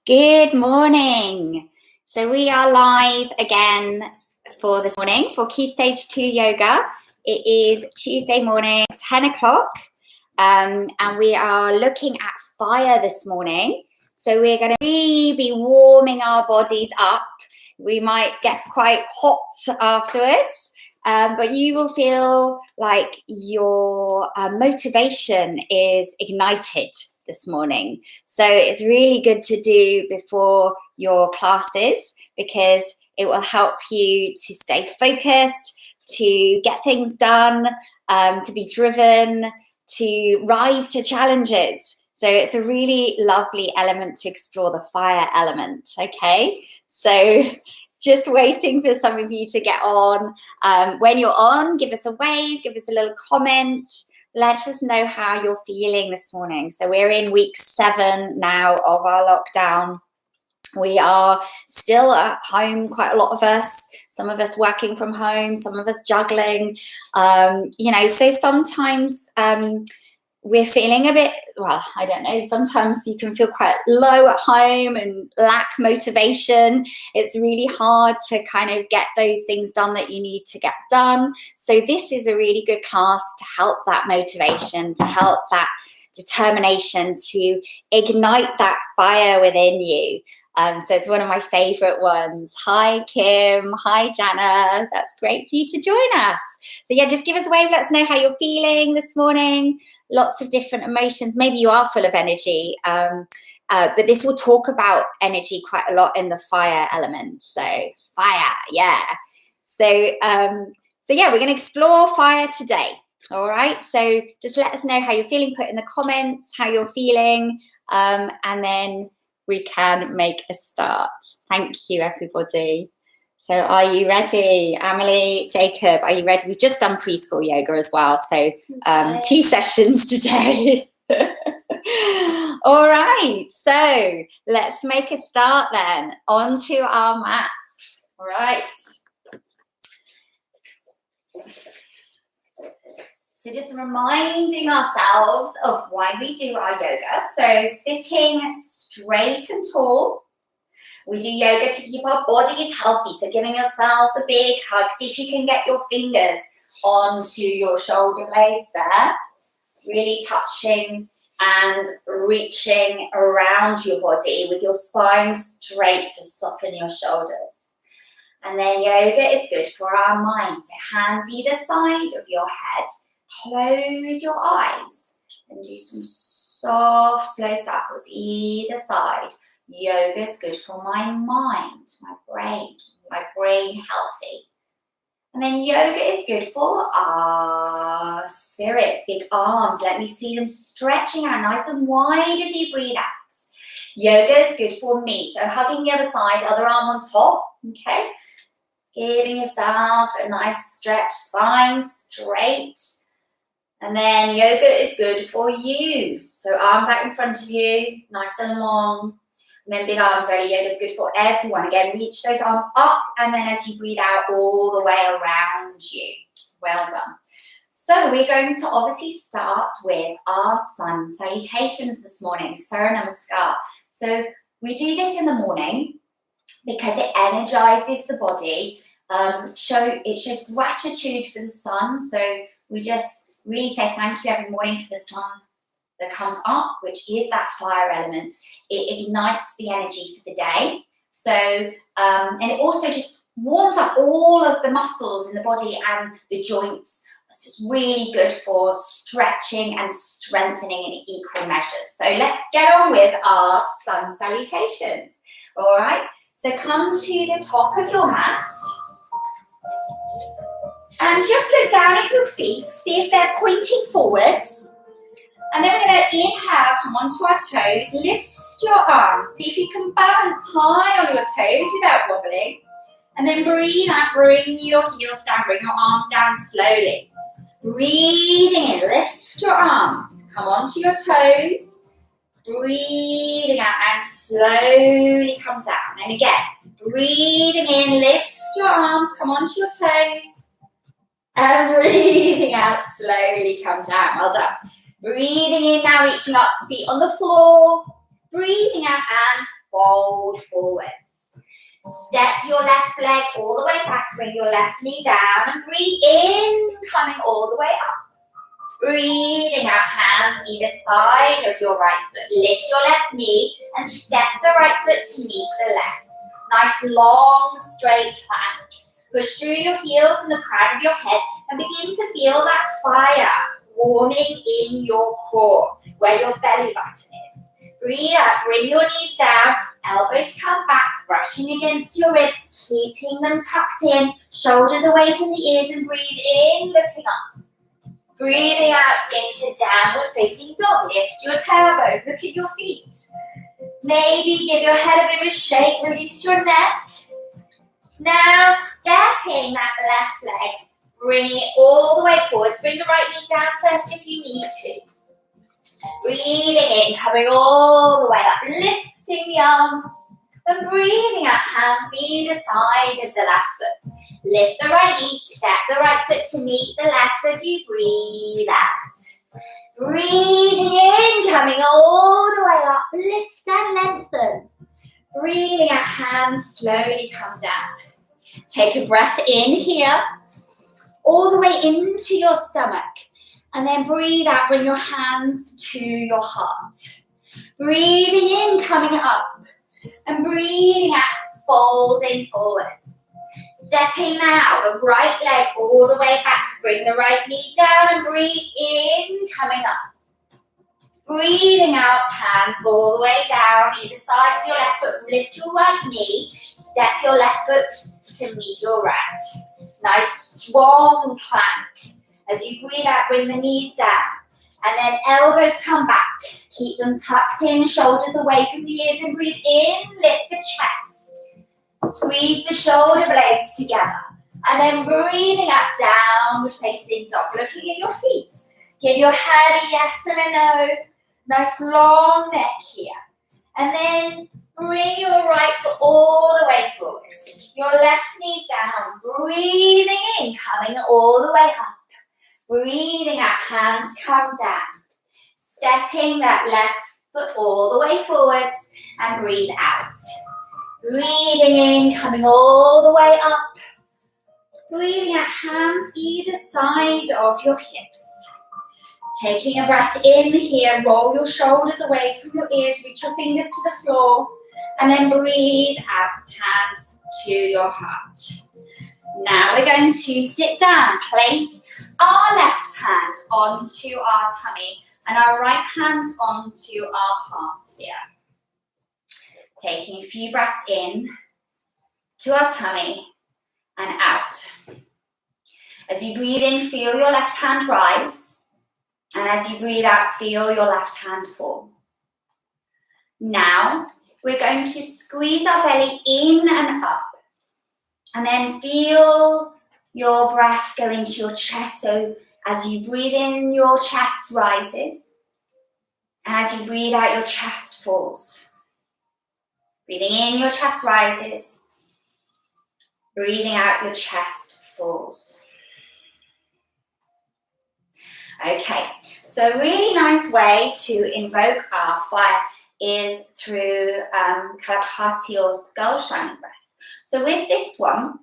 Good morning. So we are live again for this morning for KS2 Yoga. It is Tuesday morning, 10 o'clock, and we are looking at fire this morning. So we're going to really be warming our bodies up. We might get quite hot afterwards, but you will feel like your motivation is ignited this morning. So it's really good to do before your classes because it will help you to stay focused, to get things done, to be driven, to rise to challenges. So it's a really lovely element to explore, the fire element, okay? So just waiting for some of you to get on. When you're on, give us a wave, give us a little comment. Let us know how you're feeling this morning. So we're in week 7 now of our lockdown. We are still at home, quite a lot of us, some of us working from home, some of us juggling, so sometimes we're feeling a bit, I don't know, sometimes you can feel quite low at home and lack motivation. It's really hard to kind of get those things done that you need to get done. So this is a really good class to help that motivation, to help that determination, to ignite that fire within you. So it's one of my favorite ones. Hi, Kim. Hi, Jana. That's great for you to join us. So yeah, just give us a wave. Let us know how you're feeling this morning. Lots of different emotions. Maybe you are full of energy, but this will talk about energy quite a lot in the fire element. So fire, yeah. So yeah, we're going to explore fire today. All right. So just let us know how you're feeling. Put in the comments how you're feeling, and then we can make a start. Thank you, everybody. So are you ready? Amelie, Jacob, are you ready? We've just done preschool yoga as well. So 2 sessions today. All right. So let's make a start then. Onto our mats. All right. So just reminding ourselves of why we do our yoga. So sitting straight and tall. We do yoga to keep our bodies healthy. So giving yourselves a big hug. See if you can get your fingers onto your shoulder blades there. Really touching and reaching around your body with your spine straight to soften your shoulders. And then yoga is good for our mind. So hands either side of your head. Close your eyes and do some soft, slow circles either side. Yoga is good for my mind, my brain healthy. And then yoga is good for our spirits, big arms. Let me see them stretching out nice and wide as you breathe out. Yoga is good for me. So hugging the other side, other arm on top, okay? Giving yourself a nice stretch, spine straight. And then yoga is good for you. So arms out in front of you, nice and long. And then big arms ready. Yoga is good for everyone. Again, reach those arms up. And then as you breathe out, all the way around you. Well done. So we're going to obviously start with our sun salutations this morning. Surya Namaskar. So we do this in the morning because it energizes the body. It shows gratitude for the sun. So we just really say thank you every morning for the sun that comes up, which is that fire element. It ignites the energy for the day. So, and it also just warms up all of the muscles in the body and the joints. So it's really good for stretching and strengthening in equal measures. So let's get on with our sun salutations. All right. So come to the top of your mat. And just look down at your feet, see if they're pointing forwards. And then we're going to inhale, come onto our toes, lift your arms. See if you can balance high on your toes without wobbling. And then breathe out, bring your heels down, bring your arms down slowly. Breathing in, lift your arms, come onto your toes. Breathing out and slowly come down. And again, breathing in, lift your arms, come onto your toes. And breathing out, slowly come down. Well done. Breathing in now, reaching up, feet on the floor. Breathing out and fold forwards. Step your left leg all the way back, bring your left knee down and breathe in, coming all the way up. Breathing out, hands either side of your right foot. Lift your left knee and step the right foot to meet the left. Nice long straight plank. Push through your heels and the crown of your head and begin to feel that fire warming in your core, where your belly button is. Breathe out, bring your knees down, elbows come back, brushing against your ribs, keeping them tucked in, shoulders away from the ears, and breathe in, looking up. Breathing out into downward facing dog. Lift your tailbone, look at your feet. Maybe give your head a bit of a shake, release your neck. Now stepping that left leg, bringing it all the way forwards. Bring the right knee down first if you need to. Breathing in, coming all the way up, lifting the arms and breathing out, hands either side of the left foot. Lift the right knee, step the right foot to meet the left as you breathe out. Breathing in, coming all the way up, lift and lengthen. Breathing out, hands slowly come down. Take a breath in here, all the way into your stomach. And then breathe out, bring your hands to your heart. Breathing in, coming up. And breathing out, folding forwards. Stepping now, the right leg all the way back. Bring the right knee down and breathe in, coming up. Breathing out, hands all the way down, either side of your left foot. Lift your right knee, step your left foot to meet your right. Nice strong plank. As you breathe out, bring the knees down. And then elbows come back. Keep them tucked in, shoulders away from the ears, and breathe in, lift the chest. Squeeze the shoulder blades together. And then breathing out, downward facing dog, looking at your feet. Give your head a yes and a no. Nice long neck here. And then bring your right foot all the way forwards. Your left knee down. Breathing in, coming all the way up. Breathing out, hands come down. Stepping that left foot all the way forwards and breathe out. Breathing in, coming all the way up. Breathing out, hands either side of your hips. Taking a breath in here, roll your shoulders away from your ears, reach your fingers to the floor, and then breathe out, hands to your heart. Now we're going to sit down, place our left hand onto our tummy and our right hand onto our heart here. Taking a few breaths in to our tummy and out. As you breathe in, feel your left hand rise. And as you breathe out, feel your left hand fall. Now, we're going to squeeze our belly in and up. And then feel your breath go into your chest. So as you breathe in, your chest rises. And as you breathe out, your chest falls. Breathing in, your chest rises. Breathing out, your chest falls. Okay, so a really nice way to invoke our fire is through Kalabhati or skull shining breath. So with this one,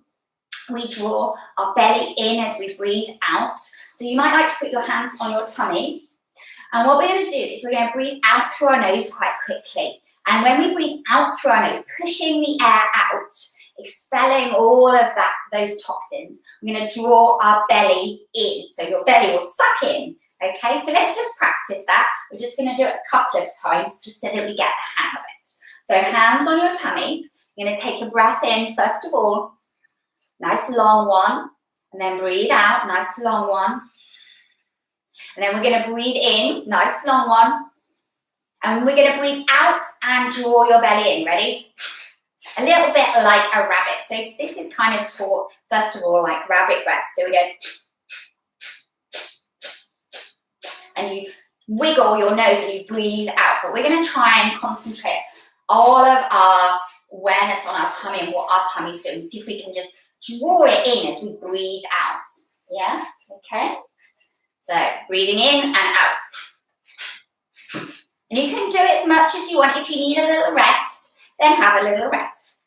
we draw our belly in as we breathe out. So you might like to put your hands on your tummies. And what we're going to do is we're going to breathe out through our nose quite quickly. And when we breathe out through our nose, pushing the air out, expelling all of those toxins, we're going to draw our belly in. So your belly will suck in. Okay, so let's just practice that. We're just going to do it a couple of times just so that we get the hang of it. So hands on your tummy. You're going to take a breath in, first of all. Nice long one. And then breathe out. Nice long one. And then we're going to breathe in. Nice long one. And we're going to breathe out and draw your belly in. Ready? A little bit like a rabbit. So this is kind of taught, first of all, like rabbit breath. So we go, and you wiggle your nose and you breathe out. But we're going to try and concentrate all of our awareness on our tummy and what our tummy's doing. See if we can just draw it in as we breathe out. Yeah? Okay? So breathing in and out. And you can do it as much as you want. If you need a little rest, then have a little rest.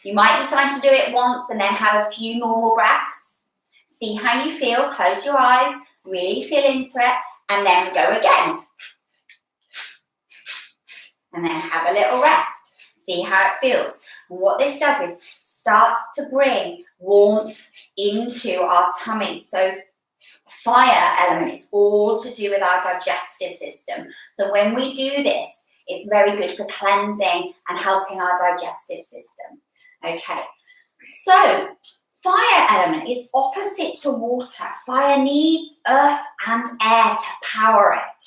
You might decide to do it once and then have a few normal breaths. See how you feel. Close your eyes, really feel into it, and then go again. And then have a little rest. See how it feels. And what this does is starts to bring warmth into our tummy. So fire element is all to do with our digestive system. So when we do this, it's very good for cleansing and helping our digestive system. Okay, so fire element is opposite to water. Fire needs earth and air to power it.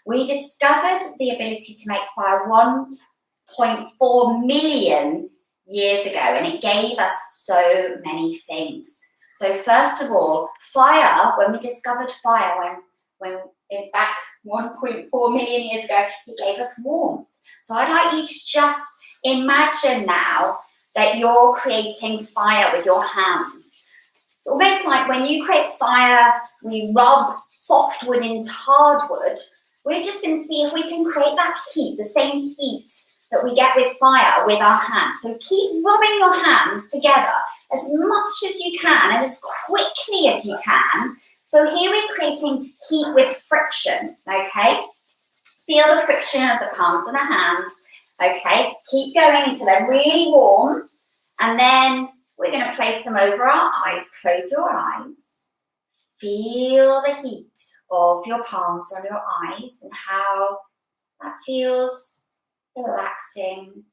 We discovered the ability to make fire 1.4 million years ago, and it gave us so many things. So first of all, fire, when we discovered fire, when in fact 1.4 million years ago, it gave us warmth. So I'd like you to just imagine now that you're creating fire with your hands. Almost like when you create fire, we rub soft wood into hard wood. We're just going to see if we can create that heat, the same heat that we get with fire with our hands. So keep rubbing your hands together as much as you can and as quickly as you can. So here we're creating heat with friction, okay? Feel the friction of the palms of the hands, okay? Keep going until they're really warm, and then we're going to place them over our eyes. Close your eyes. Feel the heat of your palms on your eyes and how that feels relaxing,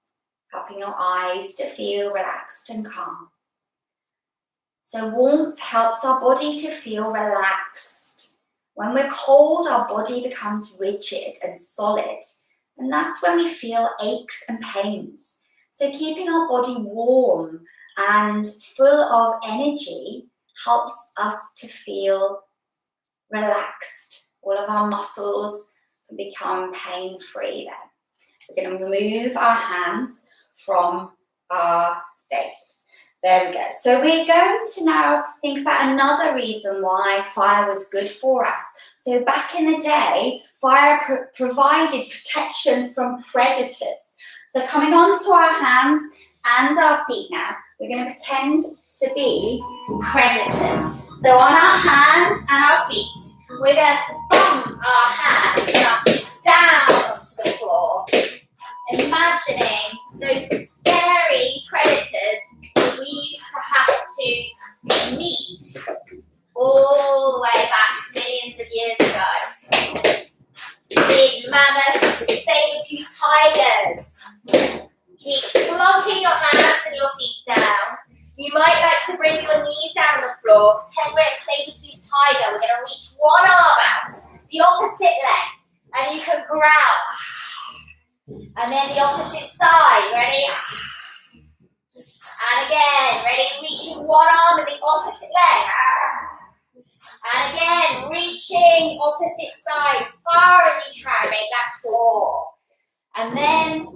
helping your eyes to feel relaxed and calm. So warmth helps our body to feel relaxed. When we're cold, our body becomes rigid and solid, and that's when we feel aches and pains. So keeping our body warm and full of energy helps us to feel relaxed. All of our muscles can become pain-free then. We're going to remove our hands from our face. There we go. So we're going to now think about another reason why fire was good for us. So back in the day, fire provided protection from predators. So coming onto our hands and our feet now, we're going to pretend to be predators. So on our hands and our feet, we're going to thumb our hands and our feet down to the floor, imagining those scary predators we used to have to meet all the way back millions of years ago. Big mammoths, saber-toothed tigers. Keep plonking your hands and your feet down. You might like to bring your knees down on the floor. Pretend we're a saber-toothed tiger. We're going to reach one arm out, the opposite leg, and you can growl. And then the opposite side. Ready? And again, ready? Reaching one arm and the opposite leg. And again, reaching opposite side as far as you can. Make that claw. And then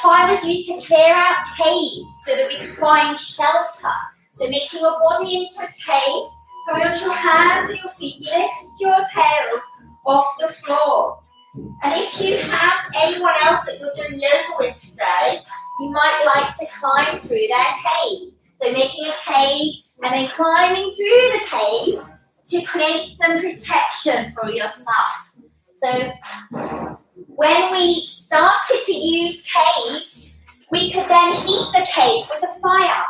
fire was used to clear out caves so that we could find shelter. So making your body into a cave, coming onto your hands and your feet, lift your tails off the floor. And if you have anyone else that you're doing yoga with today, you might like to climb through their cave. So making a cave and then climbing through the cave to create some protection for yourself. So when we started to use caves, we could then heat the cave with the fire.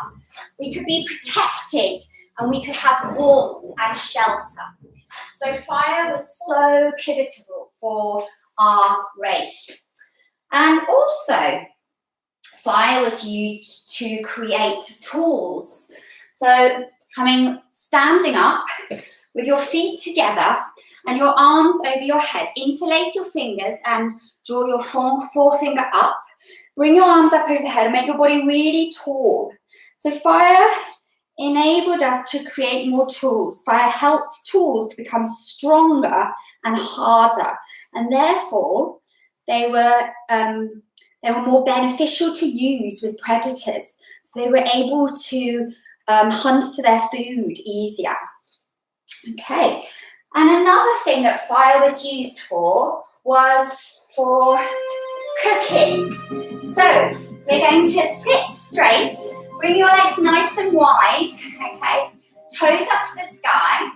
We could be protected and we could have warmth and shelter. So fire was so pivotal for our race. And also, fire was used to create tools. So standing up with your feet together and your arms over your head, interlace your fingers and draw your forefinger up. Bring your arms up over the head and make your body really tall. So fire enabled us to create more tools. Fire helped tools to become stronger and harder, and therefore they were more beneficial to use with predators. So they were able to hunt for their food easier. Okay, And another thing that fire was used for was for cooking. So we're going to sit straight, bring your legs nice and wide, okay? Toes up to the sky.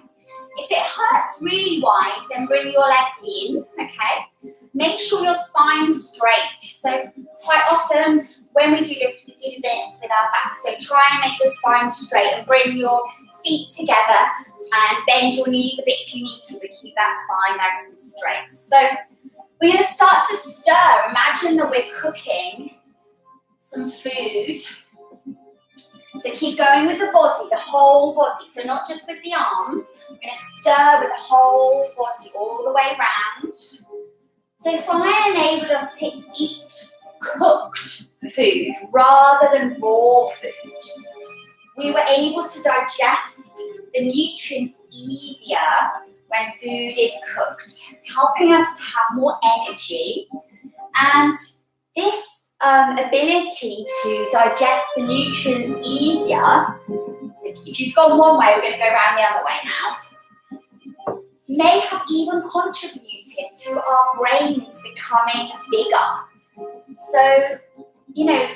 If it hurts really wide, then bring your legs in, okay? Make sure your spine's straight. So quite often when we do this with our back. So try and make your spine straight and bring your feet together and bend your knees a bit if you need to, but keep that spine nice and straight. So we're going to start to stir. Imagine that we're cooking some food. So keep going with the body, the whole body. So not just with the arms. We're going to stir with the whole body all the way around. So fire enabled us to eat cooked food rather than raw food. We were able to digest the nutrients easier when food is cooked, helping us to have more energy. And this ability to digest the nutrients easier, so if you've gone one way, we're going to go around the other way now, may have even contributed to our brains becoming bigger. So, you know,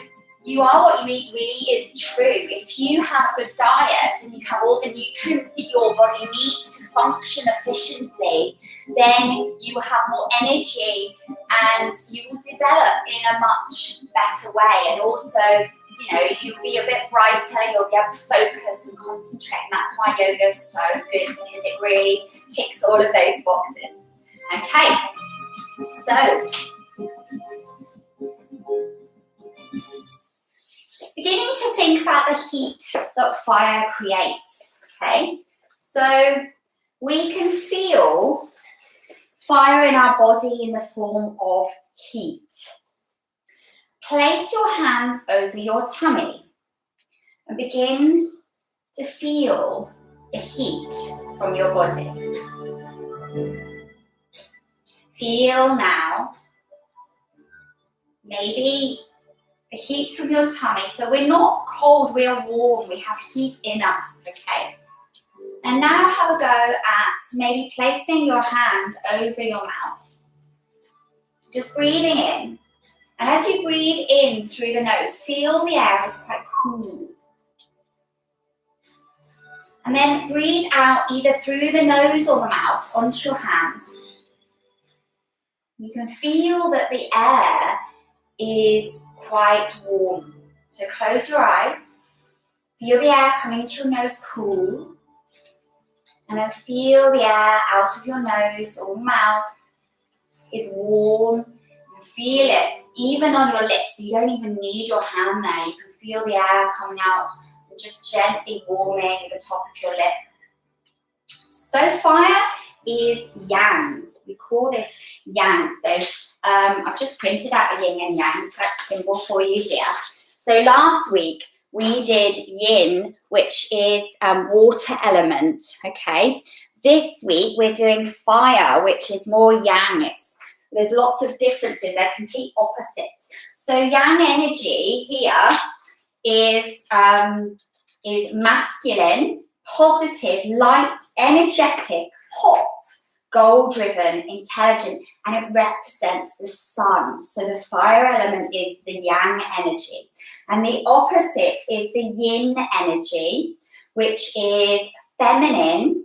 you are what you eat really is true. If you have a good diet and you have all the nutrients that your body needs to function efficiently, then you will have more energy and you will develop in a much better way. And also, you know, you'll be a bit brighter, you'll be able to focus and concentrate. And that's why yoga is so good, because it really ticks all of those boxes. Okay, so beginning to think about the heat that fire creates, okay? So we can feel fire in our body in the form of heat. Place your hands over your tummy and begin to feel the heat from your body. Feel now, maybe the heat from your tummy. So we're not cold, we are warm, we have heat in us, okay? And now have a go at maybe placing your hand over your mouth. Just breathing in. And as you breathe in through the nose, feel the air is quite cool. And then breathe out either through the nose or the mouth onto your hand. You can feel that the air is quite warm. So close your eyes, feel the air coming into your nose cool, and then feel the air out of your nose or mouth is warm. You feel it even on your lips, so you don't even need your hand there. You can feel the air coming out and just gently warming the top of your lip. So fire is yang. We call this yang. So I've just printed out a yin and yang symbol for you here. So last week we did yin, which is water element, okay? This week we're doing fire, which is more yang. There's lots of differences, they're complete opposites. So yang energy here is masculine, positive, light, energetic, hot, goal-driven, intelligent, and it represents the sun. So the fire element is the yang energy. And the opposite is the yin energy, which is feminine,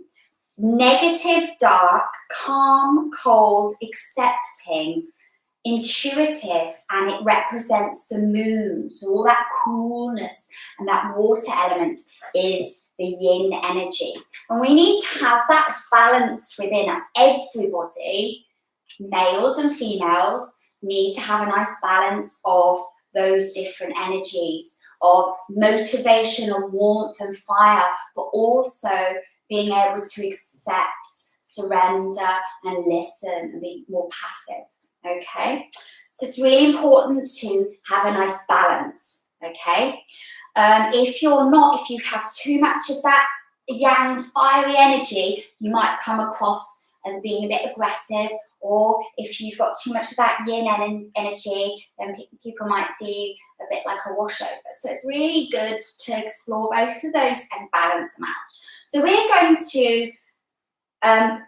negative, dark, calm, cold, accepting, intuitive, and it represents the moon. So all that coolness and that water element is the yin energy. And we need to have that balance within us. Everybody, males and females, need to have a nice balance of those different energies of motivation and warmth and fire, but also being able to accept, surrender, and listen and be more passive, okay? So it's really important to have a nice balance, okay? If you have too much of that yang fiery energy, you might come across as being a bit aggressive, or if you've got too much of that yin energy, then people might see you a bit like a washover. So it's really good to explore both of those and balance them out. So we're going to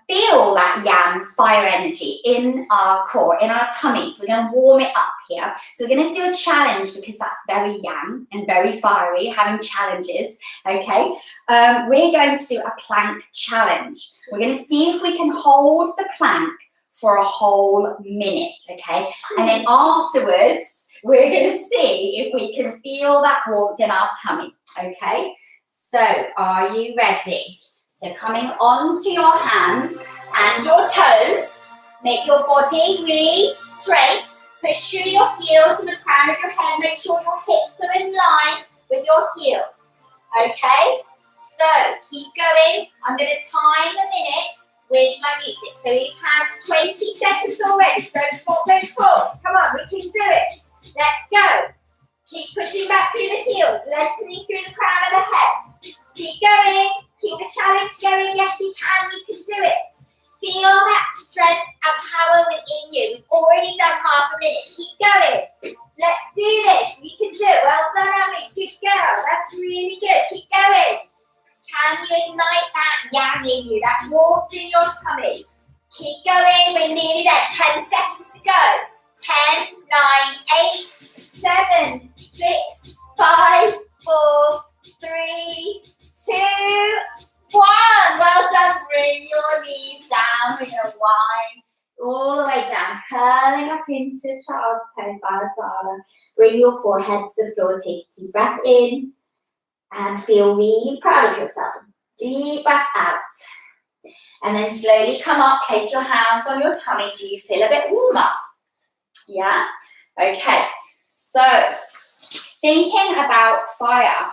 feel that yang fire energy in our core, in our tummies. We're going to warm it up here. So we're going to do a challenge because that's very yang and very fiery, having challenges, okay? We're going to do a plank challenge. We're going to see if we can hold the plank for a whole minute, okay? And then afterwards, we're going to see if we can feel that warmth in our tummy, okay? So are you ready? So coming onto your hands and your toes, make your body really straight. Push through your heels and the crown of your head. Make sure your hips are in line with your heels. Okay? So keep going. I'm going to time a minute with my music. So we've had 20 seconds already. Don't pop those balls. Come on, we can do it. Let's go. Keep pushing back through the heels, lengthening through the crown of the head. Keep going. Keep the challenge going. Yes, you can. You can do it. Feel that strength and power within you. We've already done half a minute. Keep going. Let's do this. We can do it. Well done, Emily. Good girl. That's really good. Keep going. Can you ignite that yang in you, that warmth in your tummy? Keep going. We're nearly there. 10 seconds to go. 10, 9, 8, 7, 6, 5, 4, 3, 2, 1. Well done. Bring your knees down. We're going to wind all the way down, curling up into child's pose, Balasana. Bring your forehead to the floor. Take a deep breath in and feel really proud of yourself. Deep breath out. And then slowly come up. Place your hands on your tummy. Do you feel a bit warmer? Yeah? Okay. So, thinking about fire,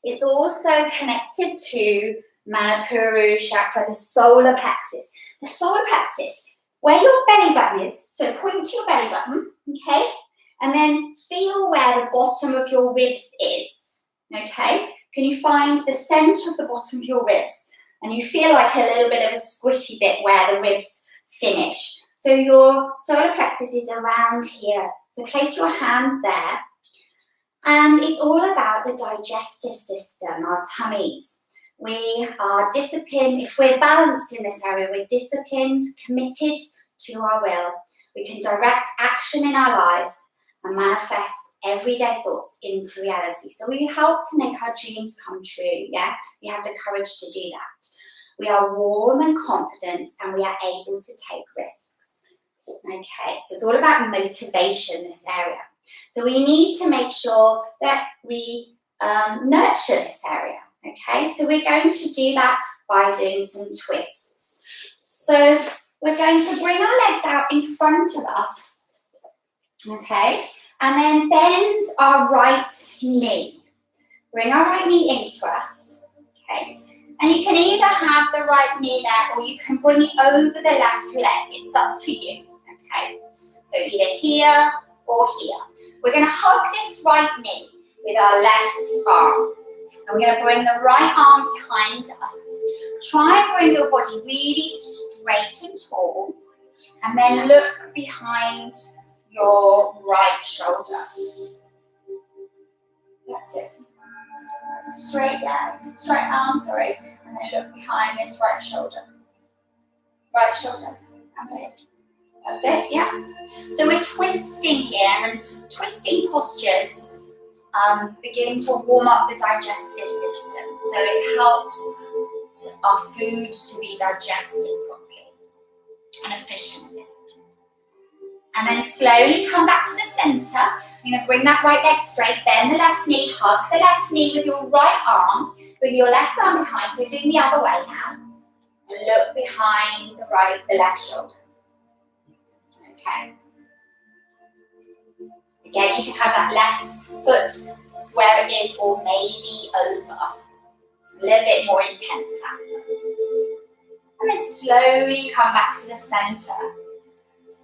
it's also connected to Manipura chakra, the solar plexus. The solar plexus, where your belly button is, so point to your belly button, okay? And then feel where the bottom of your ribs is, okay? Can you find the center of the bottom of your ribs? And you feel like a little bit of a squishy bit where the ribs finish. So your solar plexus is around here. So place your hand there. And it's all about the digestive system, our tummies. We are disciplined. If we're balanced in this area, we're disciplined, committed to our will. We can direct action in our lives and manifest everyday thoughts into reality. So we help to make our dreams come true, yeah? We have the courage to do that. We are warm and confident, and we are able to take risks. Okay, so it's all about motivation, this area. So we need to make sure that we nurture this area. Okay, so we're going to do that by doing some twists. So we're going to bring our legs out in front of us, okay, and then bend our right knee. Bring our right knee into us, okay, and you can either have the right knee there or you can bring it over the left leg. It's up to you, okay, so either here or here. We're going to hug this right knee with our left arm. And we're going to bring the right arm behind us. Try and bring your body really straight and tall. And then look behind your right shoulder. That's it. Straight arm, sorry. And then look behind this right shoulder. Right shoulder. That's it, yeah. So we're twisting here, and twisting postures begin to warm up the digestive system, so it helps our food to be digested properly and efficiently. And then slowly come back to the center. You're going to bring that right leg straight, bend the left knee, hug the left knee with your right arm, bring your left arm behind, so doing the other way now, and look behind the left shoulder. Okay. Again, you can have that left foot where it is or maybe over. A little bit more intense that side. And then slowly come back to the center.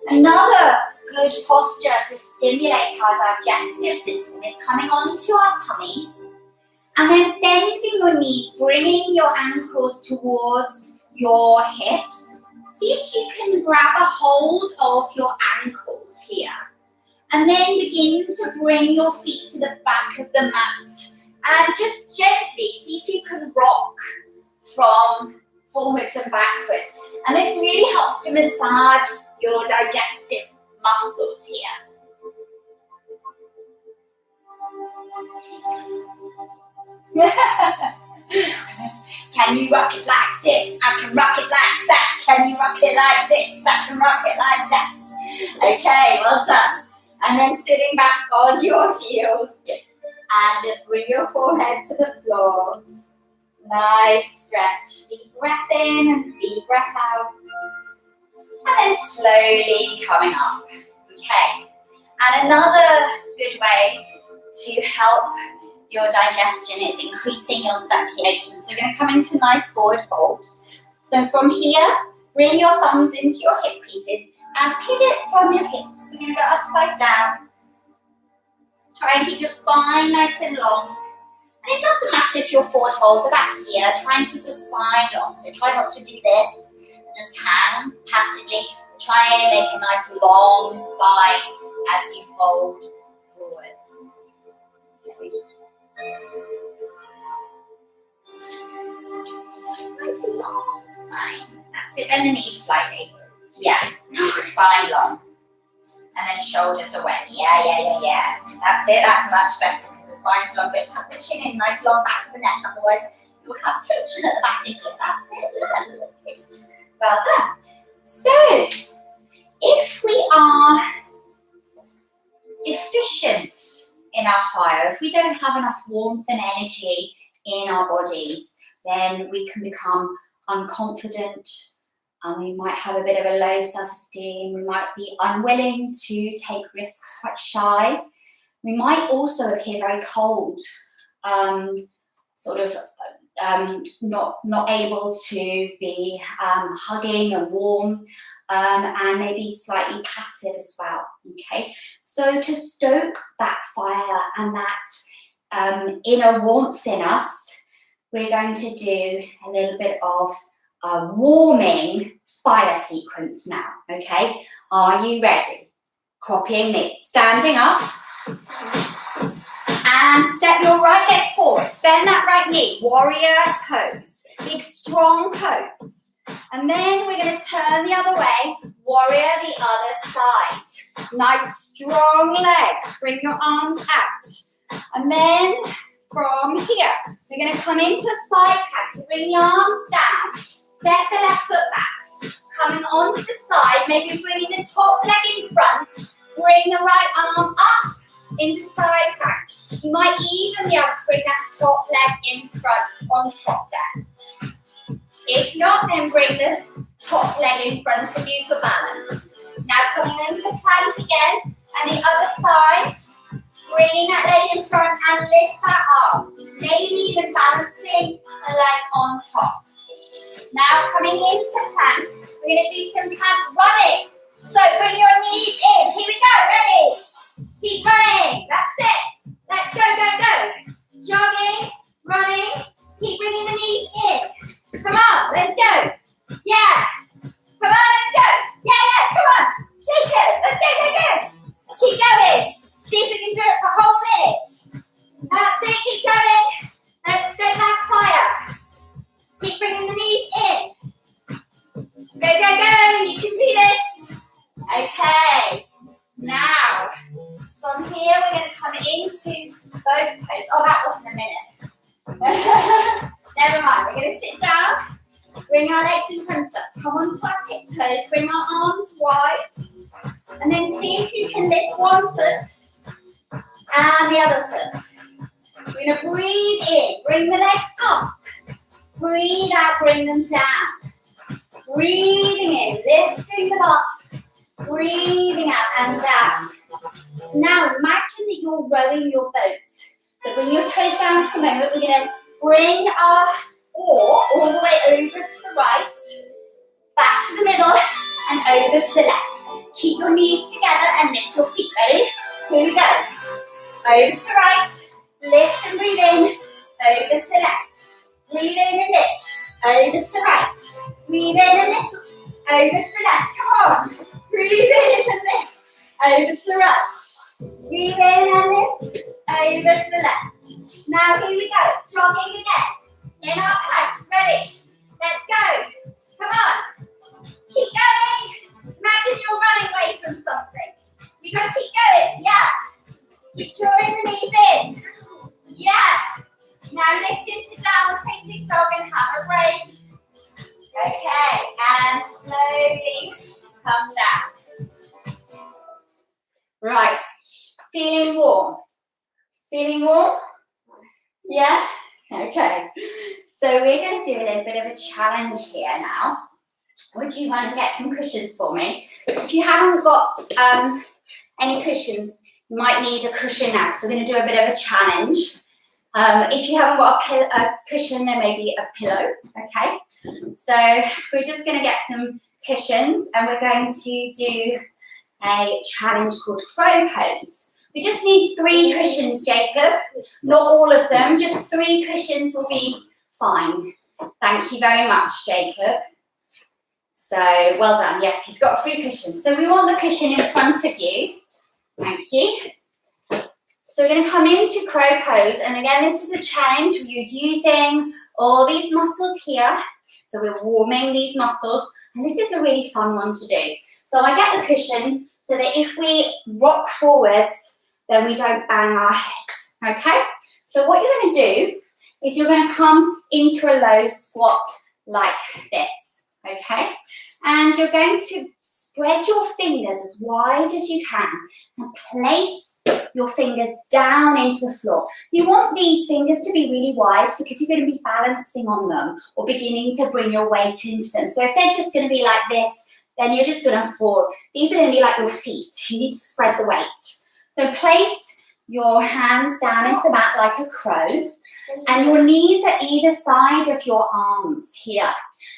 Another good posture to stimulate our digestive system is coming onto our tummies and then bending your knees, bringing your ankles towards your hips. See if you can grab a hold of your ankles here. And then begin to bring your feet to the back of the mat. And just gently see if you can rock from forwards and backwards. And this really helps to massage your digestive muscles here. Can you rock it like this? I can rock it like that. Can you rock it like this? I can rock it like that. Okay, well done. And then sitting back on your heels and just bring your forehead to the floor. Nice stretch. Deep breath in and deep breath out. And then slowly coming up. Okay. And another good way to help your digestion is increasing your circulation. So we're going to come into nice forward fold. So from here, bring your thumbs into your hip creases and pivot from your hips. We're going to go upside down. Try and keep your spine nice and long. And it doesn't matter if your forward folds are back here. Try and keep your spine long. So try not to do this. Just hang passively. Try and make a nice long spine as you fold forwards. Nice and long spine. That's it. Bend the knees slightly. Yeah. Spine long. And then shoulders away. Yeah. That's it. That's much better because the spine's long. But tuck the chin in. Nice long back of the neck. Otherwise, you'll have tension at the back of the neck. That's it. Well done. So, if we are deficient in our fire, if we don't have enough warmth and energy in our bodies, then we can become unconfident. We might have a bit of a low self-esteem. We might be unwilling to take risks, quite shy. We might also appear very cold, not able to be hugging and warm, and maybe slightly passive as well. Okay, so to stoke that fire and that inner warmth in us, we're going to do a little bit of a warming fire sequence now. Okay, are you ready? Copying me, standing up. And step your right leg forward. Bend that right knee. Warrior pose. Big strong pose. And then we're going to turn the other way. Warrior the other side. Nice strong legs. Bring your arms out. And then from here, we're going to come into a side plank. So bring the arms down. Step the left foot back. Coming onto the side. Maybe bringing the top leg in front. Bring the right arm up into side plank. You might even be able to bring that top leg in front on top there. If not, then bring the top leg in front of you for balance. Now coming into plank again, and the other side, bringing that leg in front and lift that arm. Maybe even balancing the leg on top. Now coming into plank, we're going to do some plank running. So bring your knees in. Here we go. Ready? Keep running. That's it. Let's go, go, go. Jogging, running. Keep bringing the knees in. Come on, let's go. Yeah. Come on, let's go. Yeah, come on. Shake it. Let's go, go, go. Keep going. See if we can do it for a whole minute. That's it. Keep going. Let's stoke that fire. Keep bringing the knees in. Go, go, go. You can do this. Okay. Now, from here we're going to come into both pose. Oh, that wasn't a minute. Never mind. We're going to sit down, bring our legs in front of us, come onto our tiptoes, bring our arms wide, and then see if you can lift one foot and the other foot. We're going to breathe in, bring the legs up, breathe out, bring them down. Breathing in, lifting them up. Breathing out and down. Now imagine that you're rowing your boat. So bring your toes down for a moment. We're going to bring our oar all the way over to the right, back to the middle, and over to the left. Keep your knees together and lift your feet. Ready? Here we go. Over to the right, lift and breathe in, over to the left. Breathe in and lift, over to the right. Breathe in and lift, over to the left. Come on. Breathe in and lift, over to the right. Breathe in and lift, over to the left. Now here we go, jogging again. In our planks, ready? Let's go. Come on. Keep going. Imagine you're running away from something. You got to keep going. Yeah. Keep drawing the knees in. Yeah. Now lift into downward facing dog and have a break. Okay. And slowly come down. Right. Feeling warm? Feeling warm? Yeah? Okay. So we're going to do a little bit of a challenge here now. Would you want to get some cushions for me? If you haven't got any cushions, you might need a cushion now. So we're going to do a bit of a challenge. If you haven't got a cushion, there may be a pillow, okay? So we're just going to get some cushions and we're going to do a challenge called crow pose. We just need 3 cushions, Jacob. Not all of them, just 3 cushions will be fine. Thank you very much, Jacob. So, well done. Yes, he's got 3 cushions. So we want the cushion in front of you. Thank you. So we're going to come into crow pose. And again, this is a challenge. You're using all these muscles here. So we're warming these muscles. And this is a really fun one to do. So I get the cushion so that if we rock forwards, then we don't bang our heads, okay? So what you're going to do is you're going to come into a low squat like this, okay? And you're going to spread your fingers as wide as you can and place your fingers down into the floor. You want these fingers to be really wide because you're going to be balancing on them or beginning to bring your weight into them. So if they're just going to be like this, then you're just going to fall. These are going to be like your feet. You need to spread the weight. So place your hands down into the mat like a crow and your knees at either side of your arms here.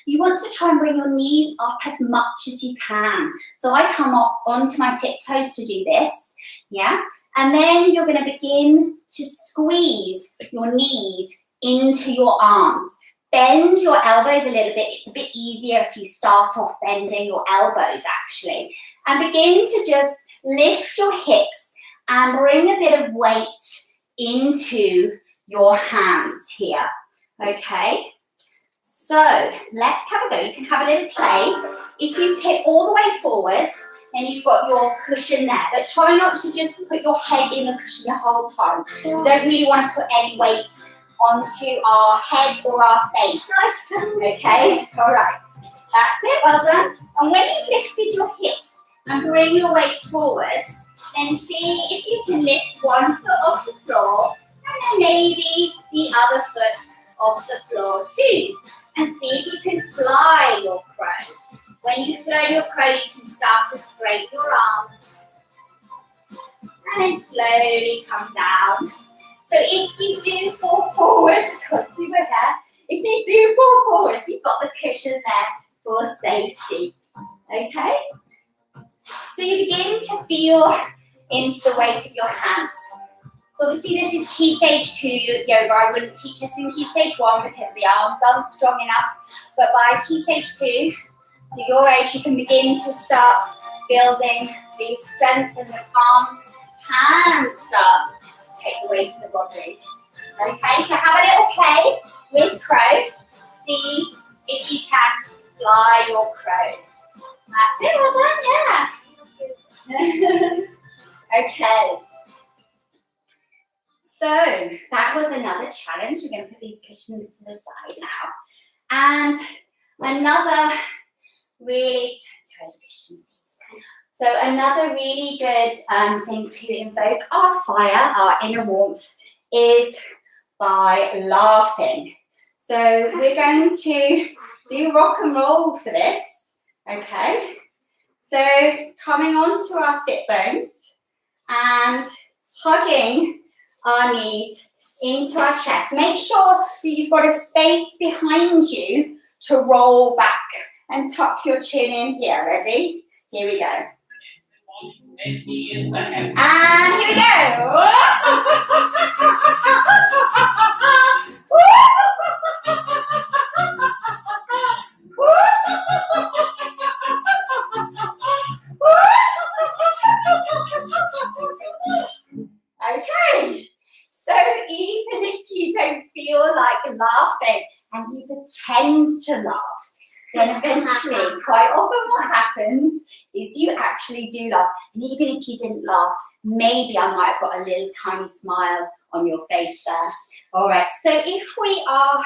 You want to try and bring your knees up as much as you can. So I come up onto my tiptoes to do this, yeah? And then you're going to begin to squeeze your knees into your arms. Bend your elbows a little bit. It's a bit easier if you start off bending your elbows actually. And begin to just lift your hips and bring a bit of weight into your hands here, okay? So let's have a go. You can have a little play. If you tip all the way forwards, then you've got your cushion there, but try not to just put your head in the cushion the whole time. You don't really want to put any weight onto our head or our face, okay? All right, that's it, well done. And when you've lifted your hips and bring your weight forwards, then see if you can lift one foot off the floor and then maybe the other foot off the floor too. And see if you can fly your crow. When you fly your crow, you can start to straighten your arms and then slowly come down. So if you do fall forward, can't see my hair. If you do fall forward, you've got the cushion there for safety. Okay? So you begin to feel into the weight of your hands. So obviously this is Key Stage 2 yoga. I wouldn't teach this in Key Stage 1 because the arms aren't strong enough. But by Key Stage 2, to your age, you can begin to start building the strength in the arms can start to take the weight of the body. Okay, so have a little play with crow. See if you can fly your crow. That's it, well done, yeah. Okay. So that was another challenge. We're going to put these cushions to the side now. And another really, throw the cushions, please. So another really good thing to invoke our fire, our inner warmth, is by laughing. So we're going to do rock and roll for this, okay? So coming onto our sit bones and hugging our knees into our chest. Make sure that you've got a space behind you to roll back and tuck your chin in here. Ready? Here we go. And here we go. Okay. So even if you don't feel like laughing and you pretend to laugh, then eventually, quite often what happens is you actually do laugh. And even if you didn't laugh, maybe I might have got a little tiny smile on your face there. All right, so if we are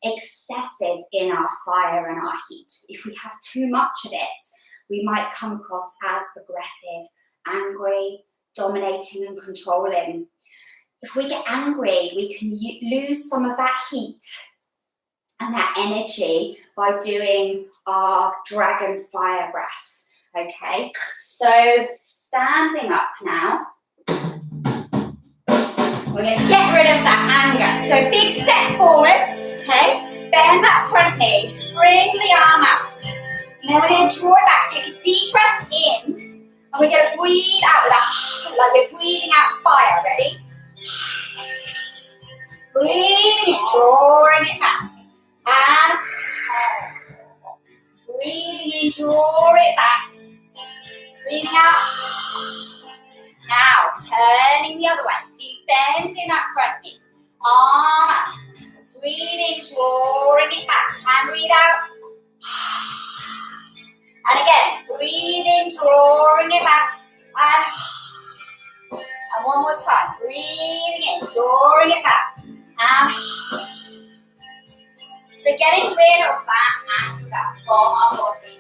excessive in our fire and our heat, if we have too much of it, we might come across as aggressive, angry, dominating and controlling. If we get angry, we can lose some of that heat and that energy by doing our dragon fire breath. Okay, so standing up now, we're going to get rid of that anger. So big step forwards, okay, bend that front knee, bring the arm out, and then we're going to draw it back. Take a deep breath in, and we're going to breathe out with like we're breathing out fire. Ready? Breathing in, drawing it back. And breathing in, draw it back. Breathing out. Now, turning the other way. Deep bend in that front knee. Arm out. Breathe in, drawing it back. And breathe out. And again, breathe in, drawing it back. And one more time. Breathing in, drawing it back. So getting rid of that anger from our body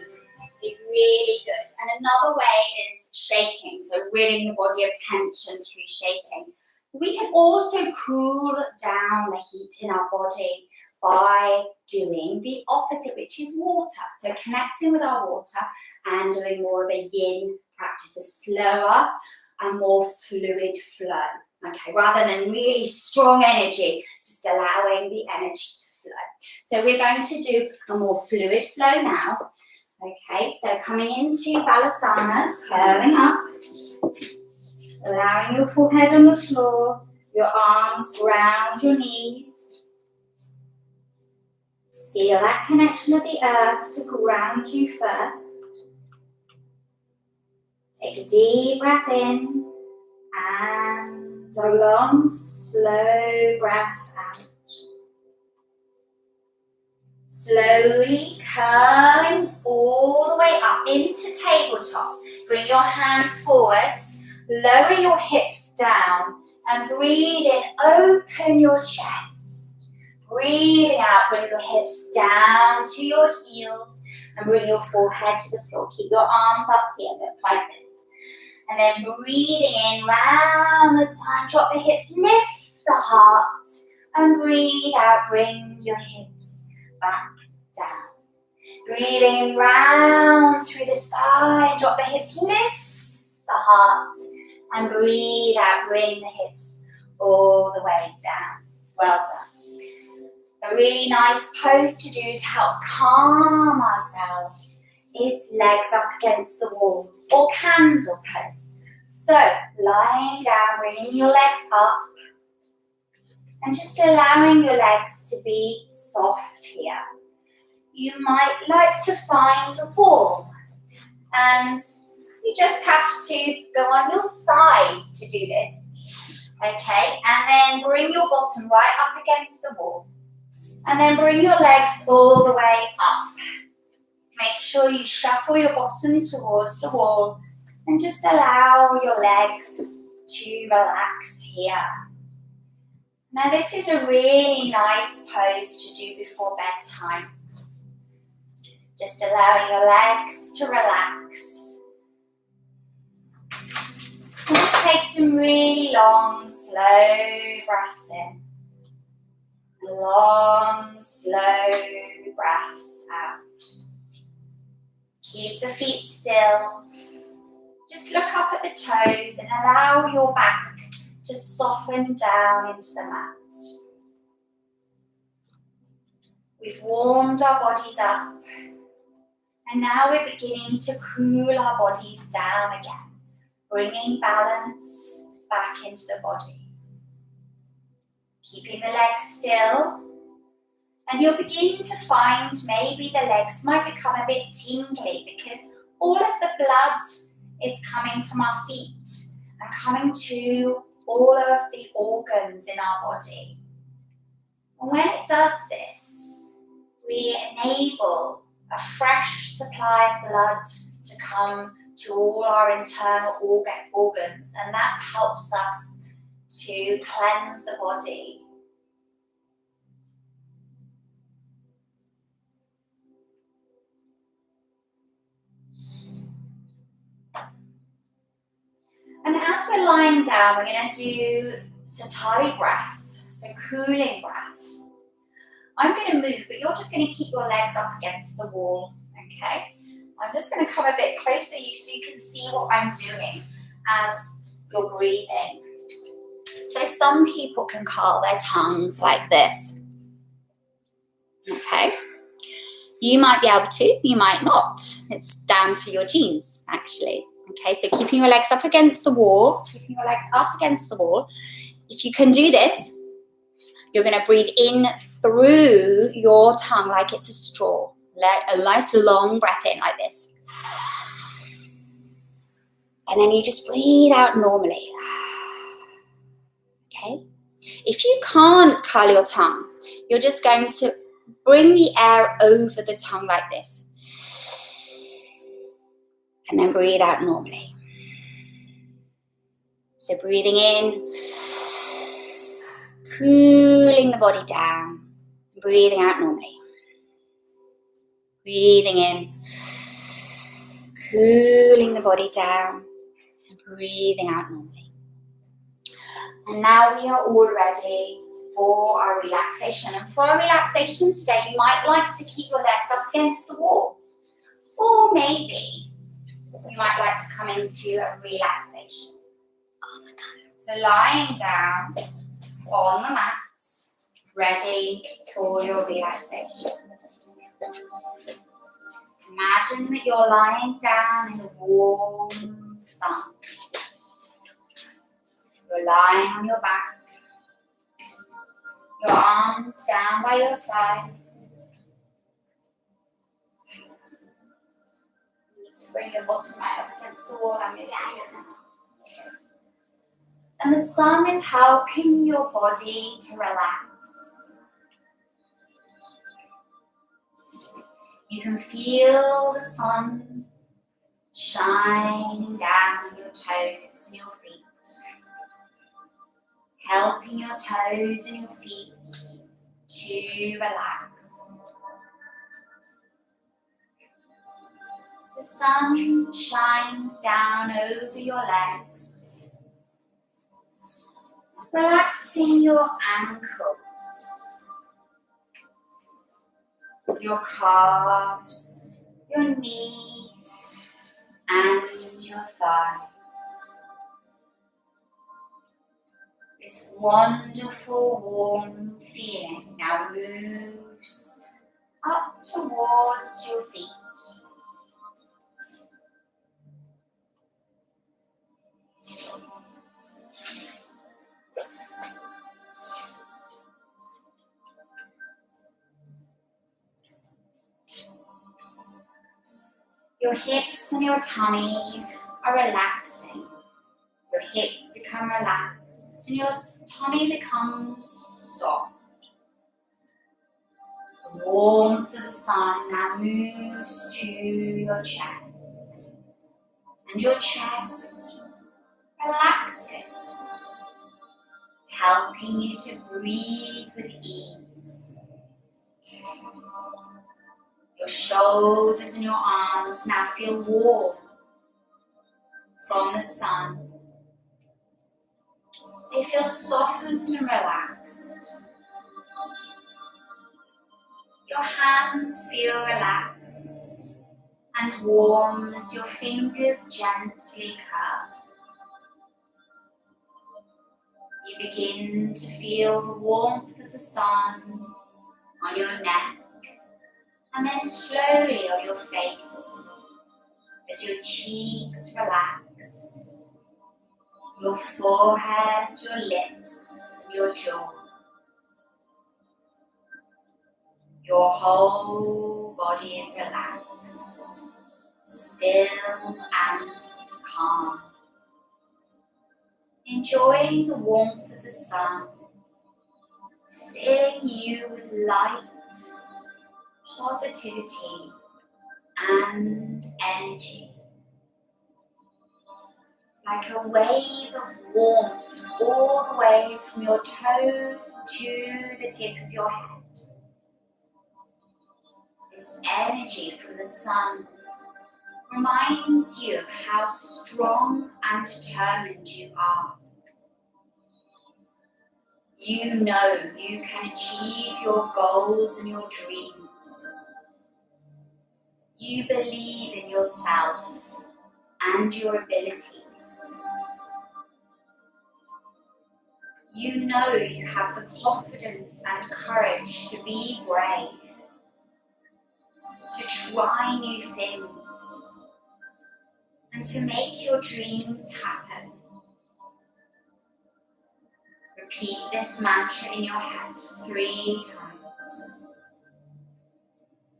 is really good. And another way is shaking, so ridding the body of tension through shaking. We can also cool down the heat in our body by doing the opposite, which is water. So connecting with our water and doing more of a yin practice, a slower and more fluid flow. Okay, rather than really strong energy, just allowing the energy to flow. So we're going to do a more fluid flow now. Okay, so coming into Balasana, curling up, allowing your forehead on the floor, your arms round your knees. Feel that connection of the earth to ground you first. Take a deep breath in and a long, slow breath out. Slowly curling all the way up into tabletop. Bring your hands forwards, lower your hips down, and breathe in, open your chest. Breathing out, bring your hips down to your heels and bring your forehead to the floor. Keep your arms up here, look like this. And then breathing in, round the spine, drop the hips, lift the heart, and breathe out, bring your hips back down. Breathing in, round through the spine, drop the hips, lift the heart, and breathe out, bring the hips all the way down. Well done. A really nice pose to do to help calm ourselves is legs up against the wall or candle pose. So lying down, bringing your legs up and just allowing your legs to be soft here. You might like to find a wall and you just have to go on your side to do this. Okay, and then bring your bottom right up against the wall. And then bring your legs all the way up. Make sure you shuffle your bottom towards the wall and just allow your legs to relax here. Now this is a really nice pose to do before bedtime. Just allowing your legs to relax. And just take some really long, slow breaths in. Long, slow breaths out. Keep the feet still. Just look up at the toes and allow your back to soften down into the mat. We've warmed our bodies up and now we're beginning to cool our bodies down again, bringing balance back into the body. Keeping the legs still, and you'll begin to find maybe the legs might become a bit tingly because all of the blood is coming from our feet and coming to all of the organs in our body. And when it does this, we enable a fresh supply of blood to come to all our internal organs, and that helps us to cleanse the body. And as we're lying down, we're going to do Satali breath, so cooling breath. I'm going to move, but you're just going to keep your legs up against the wall, okay? I'm just going to come a bit closer so you can see what I'm doing as you're breathing. So some people can curl their tongues like this, okay? You might be able to, you might not. It's down to your genes, actually. Okay, so keeping your legs up against the wall, If you can do this, you're going to breathe in through your tongue like it's a straw. Let a nice long breath in like this. And then you just breathe out normally. Okay? If you can't curl your tongue, you're just going to bring the air over the tongue like this. And then breathe out normally. So breathing in, cooling the body down, breathing out normally. Breathing in, cooling the body down, and breathing out normally. And now we are all ready for our relaxation. And for our relaxation today, you might like to keep your legs up against the wall. Or maybe you might like to come into a relaxation. So lying down on the mat, ready for your relaxation. Imagine that you're lying down in the warm sun. You're lying on your back, your arms down by your sides. You need to bring your bottom right up against the wall and and the sun is helping your body to relax. You can feel the sun shining down on your toes and your feet, helping your toes and your feet to relax. The sun shines down over your legs, relaxing your ankles, your calves, your knees, and your thighs. This wonderful warm feeling now moves up towards your feet. Your hips and your tummy are relaxing. Your hips become relaxed and your tummy becomes soft. The warmth of the sun now moves to your chest, and your chest relaxes, helping you to breathe with ease. Your shoulders and your arms now feel warm from the sun. They feel softened and relaxed. Your hands feel relaxed and warm as your fingers gently curl. You begin to feel the warmth of the sun on your neck and then slowly on your face as your cheeks relax, your forehead, your lips, and your jaw. Your whole body is relaxed, still and calm. Enjoying the warmth of the sun, filling you with light positivity and energy, like a wave of warmth all the way from your toes to the tip of your head. This energy from the sun reminds you of how strong and determined you are. You know you can achieve your goals and your dreams. You believe in yourself and your abilities. You know you have the confidence and courage to be brave, to try new things, and to make your dreams happen. Repeat this mantra in your head 3 times.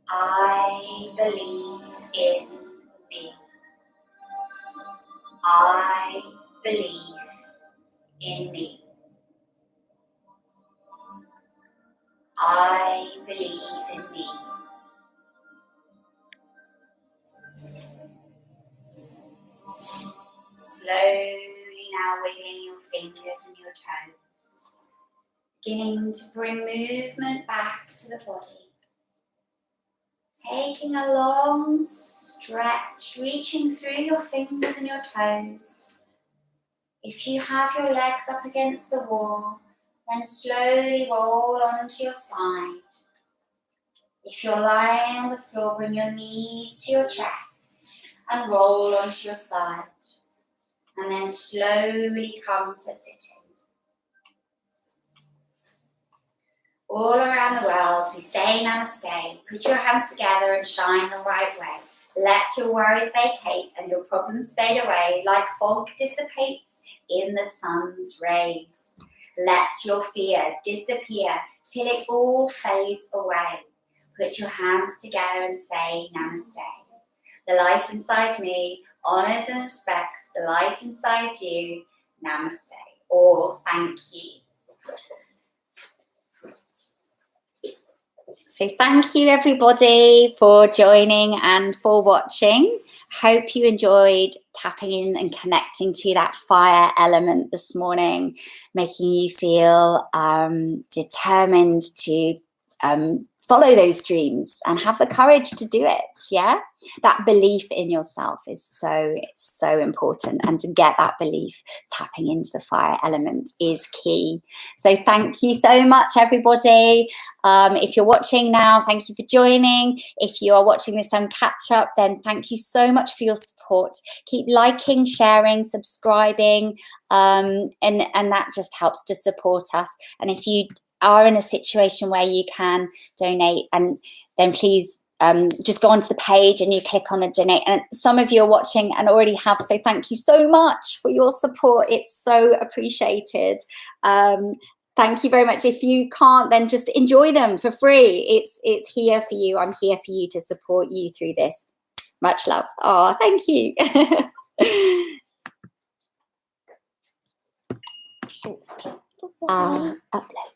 I believe in me. I believe in me. I believe in me. Slowly now wiggling your fingers and your toes, beginning to bring movement back to the body. Taking a long stretch, reaching through your fingers and your toes. If you have your legs up against the wall, then slowly roll onto your side. If you're lying on the floor, bring your knees to your chest and roll onto your side. And then slowly come to sitting. All around the world, we say namaste. Put your hands together and shine the right way. Let your worries vacate and your problems fade away like fog dissipates in the sun's rays. Let your fear disappear till it all fades away. Put your hands together and say namaste. The light inside me honors and respects the light inside you. Namaste, or thank you. So thank you everybody for joining and for watching. Hope you enjoyed tapping in and connecting to that fire element this morning, making you feel determined to follow those dreams and have the courage to do it. Yeah, that belief in yourself is so important, and to get that belief, tapping into the fire element is key. So thank you so much everybody. If you're watching now, thank you for joining. If you are watching this on catch up, then thank you so much for your support. Keep liking, sharing, subscribing, and that just helps to support us. And if you are in a situation where you can donate, and then please just go onto the page and you click on the donate. And some of you are watching and already have, so thank you so much for your support. It's so appreciated. Thank you very much. If you can't, then just enjoy them for free. It's here for you. I'm here for you to support you through this. Much love. Oh, thank you. Upload.